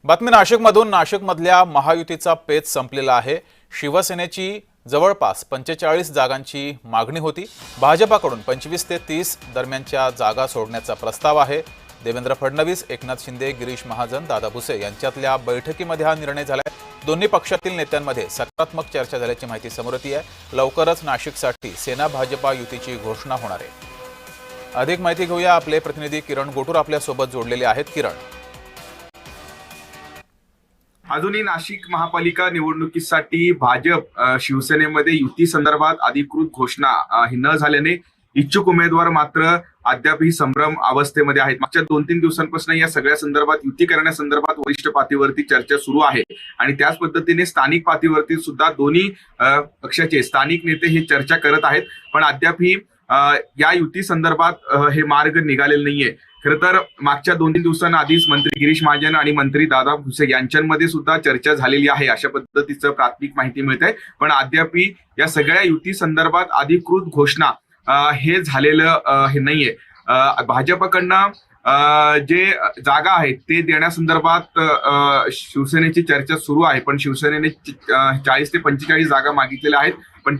बातमी नाशिकमधून. नाशिकमधल्या महायुतीचा पेच संपलेला आहे. शिवसेनेची जवळपास 45 जागांची मागणी होती. भाजपाकडून 25 ते 30 दरम्यानच्या जागा सोडण्याचा प्रस्ताव आहे. देवेंद्र फडणवीस, एकनाथ शिंदे, गिरीश महाजन, दादा भुसे यांच्यातल्या बैठकीमध्ये हा निर्णय झालाय. दोन्ही पक्षातील नेत्यांमध्ये सकारात्मक चर्चा झाल्याची माहिती समोर येते आहे. लवकरच नाशिकसाठी सेना भाजपा युतीची घोषणा होणार आहे. अधिक माहिती घेऊया. आपले प्रतिनिधी किरण गोटूर आपल्यासोबत जोडलेले आहेत. किरण, अजूनही नाशिक महापालिका निवडणुकीसाठी भाजप शिवसेनेमध्ये युती संदर्भात अधिकृत घोषणा ही न झाल्याने इच्छुक उमेदवार मात्र अद्यापही संभ्रम अवस्थेमध्ये आहेत. मागच्या 2-3 दिवसांपासून या सगळ्या संदर्भात युती करण्यासंदर्भात वरिष्ठ पातळीवरती चर्चा सुरू आहे आणि त्याच पद्धतीने स्थानिक पातळीवरती सुद्धा दोन्ही पक्षाचे स्थानिक नेते हे चर्चा करत आहेत. पण अद्यापही या युती संदर्भात हे मार्ग निघालेले नाहीये. खरं तर मागच्या 2-3 दिवसांआधीच मंत्री गिरीश महाजन आणि मंत्री दादा भुसे यांच्यामध्ये सुद्धा चर्चा झालेली आहे, अशा पद्धतीचं प्राथमिक माहिती मिळते. पण अद्यापही या सगळ्या युती संदर्भात अधिकृत घोषणा हे झालेलं हे नाहीये. भाजपकडनं जे जागा आहेत ते देण्यासंदर्भात शिवसेनेची चर्चा सुरू आहे. पण शिवसेनेने 40 ते 45 जागा मागितलेल्या आहेत. पण